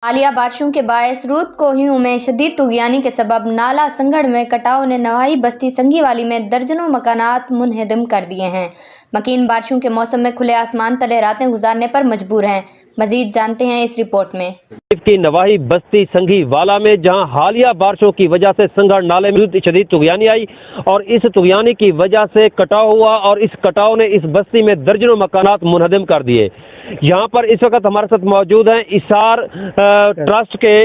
हालिया बारिशों के बायस रूद कोहियों में शदीद तुगयानी के सबब नाला संगड़ में कटाव ने नवाही बस्ती संघीवाली में दर्जनों मकानात मुनहदम कर दिए हैं। मकीन बारिशों के मौसम में खुले आसमान तले रातें गुजारने पर मजबूर हैं। मजीद जानते हैं इस रिपोर्ट में। की नवाही बस्ती संघीवाला में जहां हालिया बारिशों की वजह से संगड़ नाले में शदीद तुगयानी आई और इस तुगयानी की वजह से कटाव हुआ और इस कटाव ने इस बस्ती में दर्जनों मकानात मुनहदम कर दिए। यहाँ पर इस वक्त हमारे साथ मौजूद हैं इसार ट्रस्ट के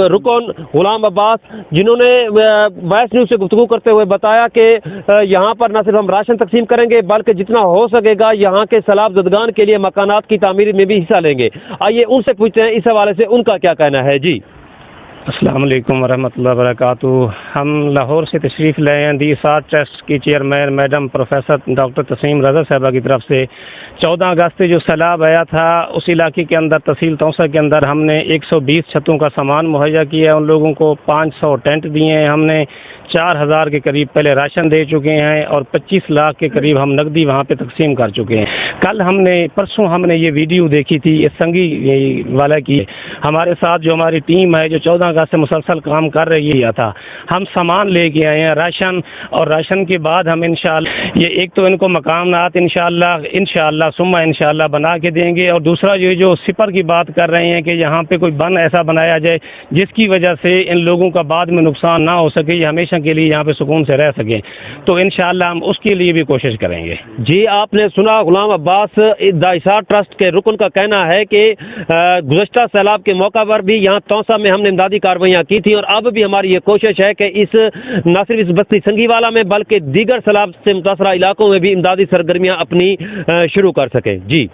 रुकन गुलाम अब्बास, जिन्होंने वॉइस न्यूज़ से गुफ्तगू करते हुए बताया कि यहाँ पर न सिर्फ हम राशन तकसीम करेंगे बल्कि जितना हो सकेगा यहाँ के सैलाब ज़दगान के लिए मकानात की तामीर में भी हिस्सा लेंगे। आइए उनसे पूछते हैं इस हवाले से उनका क्या कहना है। जी अस्सलाम वालेकुम वरहमतुल्लाहि वबरकातुहू। हम लाहौर से तशरीफ़ लाए हैं दी इसार ट्रस्ट की chairman madam professor doctor Tasneem Raza साहबा की तरफ से 14 अगस्त से जो सैलाब आया था उस इलाके के अंदर तहसील तौसा के अंदर हमने 120 छतों का सामान मुहैया किया है। उन लोगों को 500 टेंट दिए हैं। हमने 4000 के करीब पहले राशन दे चुके हैं और 25 लाख के करीब हम नकदी वहाँ पे तकसीम कर चुके हैं। परसों हमने ये वीडियो देखी थी इस संगी वाला की। हमारे साथ जो हमारी टीम है जो 14 अगस्त से मुसलसल काम कर रही है था, हम सामान लेके आए हैं राशन, और राशन के बाद हम इंशाअल्लाह ये एक तो इनको मकानात इंशाअल्लाह सुम्मा इंशाअल्लाह बना के देंगे, और दूसरा ये जो सिपर की बात कर रहे हैं कि यहाँ पे कोई बन ऐसा बनाया जाए जिसकी वजह से इन लोगों का बाद में नुकसान ना हो सके, ये हमेशा के लिए यहाँ पे सुकून से रह सकें, तो इंशाअल्लाह हम उसके लिए भी कोशिश करेंगे। जी आपने सुना गुलाम अब्बास द इसार ट्रस्ट के रुकन का कहना है कि गुज़श्ता सैलाब के मौका पर भी यहाँ तौसा में हमने इमदादी कार्रवाइयाँ की थी और अब भी हमारी ये कोशिश है कि इस न सिर्फ इस बस्ती संघीवाला में बल्कि दीगर सैलाब से मुतासरा इलाकों में भी इमदादी सरगर्मियाँ अपनी शुरू कर सकें। जी।